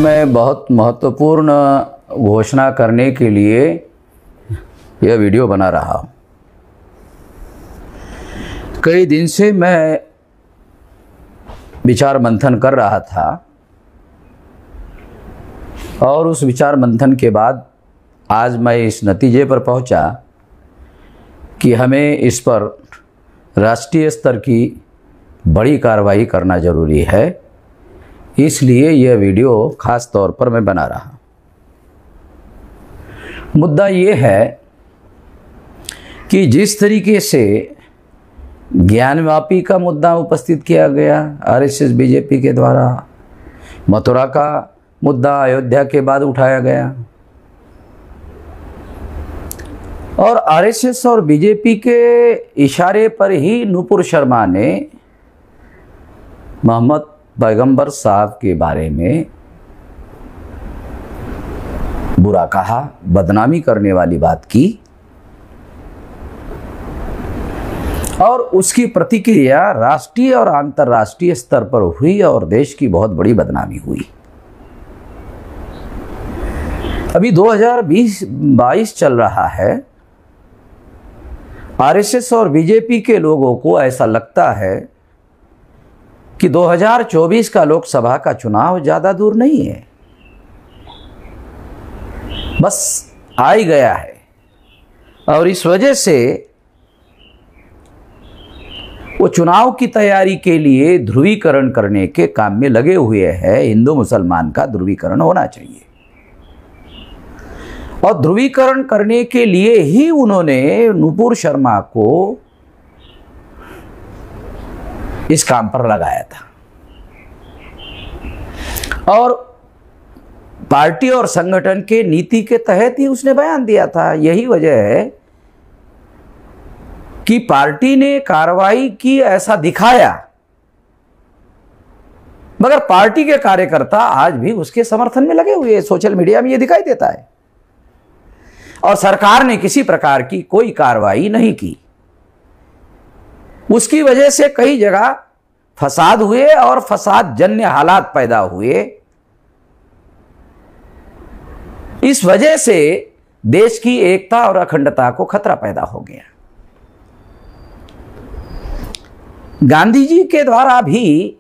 मैं बहुत महत्वपूर्ण घोषणा करने के लिए यह वीडियो बना रहा हूँ। कई दिन से मैं विचार मंथन कर रहा था और उस विचार मंथन के बाद आज मैं इस नतीजे पर पहुंचा कि हमें इस पर राष्ट्रीय स्तर की बड़ी कार्रवाई करना ज़रूरी है। इसलिए यह वीडियो ख़ास तौर पर मैं बना रहा हूँ। मुद्दा ये है कि जिस तरीके से ज्ञानवापी का मुद्दा उपस्थित किया गया आरएसएस बीजेपी के द्वारा, मथुरा का मुद्दा अयोध्या के बाद उठाया गया और आरएसएस और बीजेपी के इशारे पर ही नूपुर शर्मा ने मोहम्मद पैगंबर साहब के बारे में बुरा कहा, बदनामी करने वाली बात की और उसकी प्रतिक्रिया राष्ट्रीय और अंतर्राष्ट्रीय स्तर पर हुई और देश की बहुत बड़ी बदनामी हुई। अभी 2020-22 चल रहा है। आरएसएस और बीजेपी के लोगों को ऐसा लगता है कि 2024 का लोकसभा का चुनाव ज़्यादा दूर नहीं है, बस आ ही गया है और इस वजह से वो चुनाव की तैयारी के लिए ध्रुवीकरण करने के काम में लगे हुए हैं। हिंदू मुसलमान का ध्रुवीकरण होना चाहिए और ध्रुवीकरण करने के लिए ही उन्होंने नूपुर शर्मा को इस काम पर लगाया था और पार्टी और संगठन के नीति के तहत ही उसने बयान दिया था। यही वजह है कि पार्टी ने कार्रवाई की ऐसा दिखाया, मगर पार्टी के कार्यकर्ता आज भी उसके समर्थन में लगे हुए हैं। सोशल मीडिया में यह दिखाई देता है और सरकार ने किसी प्रकार की कोई कार्रवाई नहीं की। उसकी वजह से कई जगह फसाद हुए और फसाद जन्य हालात पैदा हुए। इस वजह से देश की एकता और अखंडता को खतरा पैदा हो गया। गांधी जी के द्वारा भी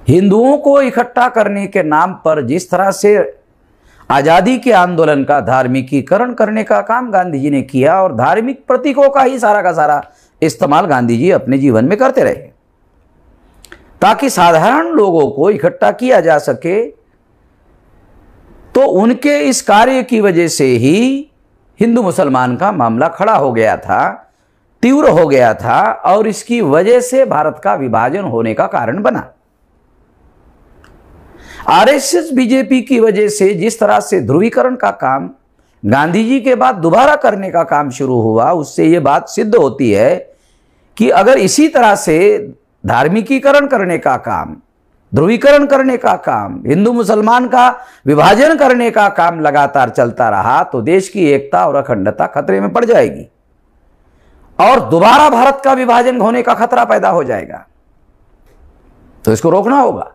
हिंदुओं को इकट्ठा करने के नाम पर जिस तरह से आज़ादी के आंदोलन का धार्मिकीकरण करने का काम गांधी जी ने किया और धार्मिक प्रतीकों का ही सारा का सारा इस्तेमाल गांधी जी अपने जीवन में करते रहे ताकि साधारण लोगों को इकट्ठा किया जा सके, तो उनके इस कार्य की वजह से ही हिंदू मुसलमान का मामला खड़ा हो गया था, तीव्र हो गया था और इसकी वजह से भारत का विभाजन होने का कारण बना। आरएसएस बीजेपी की वजह से जिस तरह से ध्रुवीकरण का काम गांधी जी के बाद दोबारा करने का काम शुरू हुआ, उससे यह बात सिद्ध होती है कि अगर इसी तरह से धार्मिकीकरण करने का काम, ध्रुवीकरण करने का काम, हिंदू मुसलमान का विभाजन करने का काम लगातार चलता रहा तो देश की एकता और अखंडता खतरे में पड़ जाएगी और दोबारा भारत का विभाजन होने का खतरा पैदा हो जाएगा। तो इसको रोकना होगा,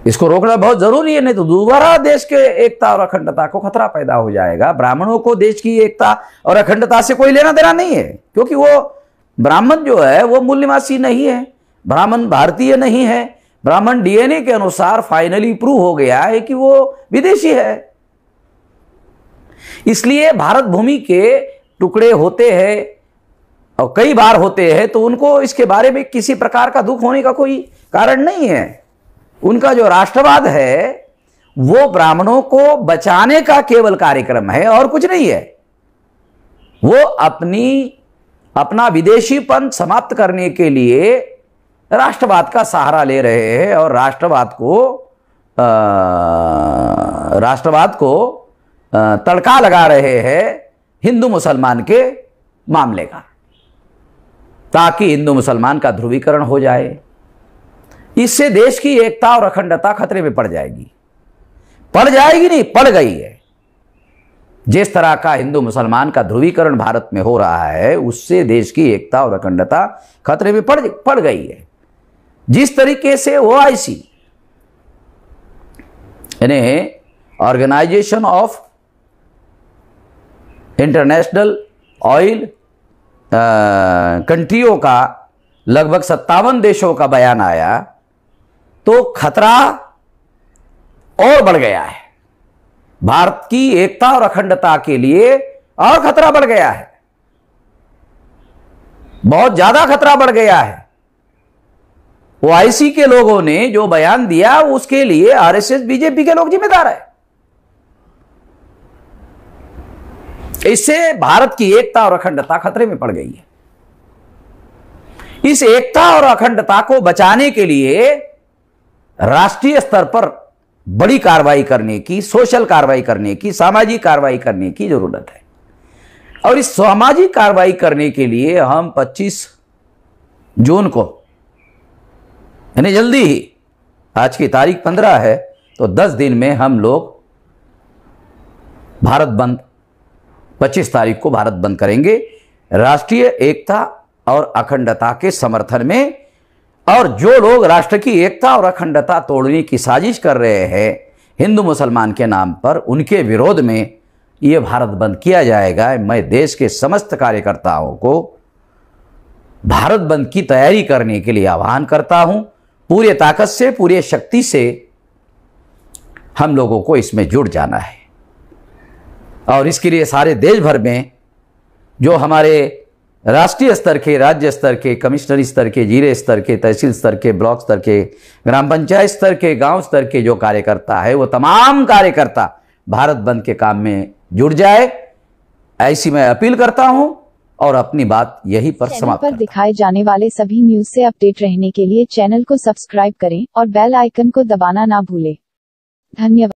इसको रोकना बहुत जरूरी है, नहीं तो दोबारा देश के एकता और अखंडता को खतरा पैदा हो जाएगा। ब्राह्मणों को देश की एकता और अखंडता से कोई लेना देना नहीं है, क्योंकि वो ब्राह्मण जो है वो मूल निवासी नहीं है, ब्राह्मण भारतीय नहीं है। ब्राह्मण डीएनए के अनुसार फाइनली प्रूव हो गया है कि वो विदेशी है। इसलिए भारत भूमि के टुकड़े होते हैं और कई बार होते हैं तो उनको इसके बारे में किसी प्रकार का दुख होने का कोई कारण नहीं है। उनका जो राष्ट्रवाद है वो ब्राह्मणों को बचाने का केवल कार्यक्रम है और कुछ नहीं है। वो अपना विदेशीपन समाप्त करने के लिए राष्ट्रवाद का सहारा ले रहे हैं और राष्ट्रवाद को तड़का लगा रहे हैं हिंदू मुसलमान के मामले का, ताकि हिंदू मुसलमान का ध्रुवीकरण हो जाए। इससे देश की एकता और अखंडता खतरे में पड़ जाएगी। पड़ जाएगी नहीं, पड़ गई है। जिस तरह का हिंदू मुसलमान का ध्रुवीकरण भारत में हो रहा है, उससे देश की एकता और अखंडता खतरे में पड़ गई है। जिस तरीके से ओआईसी इन्हें ऑर्गेनाइजेशन ऑफ इंटरनेशनल ऑयल कंट्रियों का लगभग 57 देशों का बयान आया, तो खतरा और बढ़ गया है। भारत की एकता और अखंडता के लिए और खतरा बढ़ गया है, बहुत ज्यादा खतरा बढ़ गया है। ओआईसी के लोगों ने जो बयान दिया उसके लिए आरएसएस बीजेपी के लोग जिम्मेदार है। इससे भारत की एकता और अखंडता खतरे में पड़ गई है। इस एकता और अखंडता को बचाने के लिए राष्ट्रीय स्तर पर बड़ी कार्रवाई करने की, सोशल कार्रवाई करने की, सामाजिक कार्रवाई करने की जरूरत है। और इस सामाजिक कार्रवाई करने के लिए हम 25 जून को, यानी जल्दी ही, आज की तारीख 15 है, तो 10 दिन में हम लोग भारत बंद, 25 तारीख को भारत बंद करेंगे, राष्ट्रीय एकता और अखंडता के समर्थन में। और जो लोग राष्ट्र की एकता और अखंडता तोड़ने की साजिश कर रहे हैं हिंदू मुसलमान के नाम पर, उनके विरोध में यह भारत बंद किया जाएगा। मैं देश के समस्त कार्यकर्ताओं को भारत बंद की तैयारी करने के लिए आह्वान करता हूं। पूरे ताकत से, पूरे शक्ति से हम लोगों को इसमें जुड़ जाना है। और इसके लिए सारे देश भर में जो हमारे राष्ट्रीय स्तर के, राज्य स्तर के, कमिश्नरी स्तर के, जिले स्तर के, तहसील स्तर के, ब्लॉक स्तर के, ग्राम पंचायत स्तर के, गांव स्तर के जो कार्यकर्ता है, वो तमाम कार्यकर्ता भारत बंद के काम में जुड़ जाए, ऐसी मैं अपील करता हूं। और अपनी बात यहीं पर समाप्त करता हूं। दिखाए जाने वाले सभी न्यूज से अपडेट रहने के लिए चैनल को सब्सक्राइब करें और बेल आइकन को दबाना ना भूलें। धन्यवाद।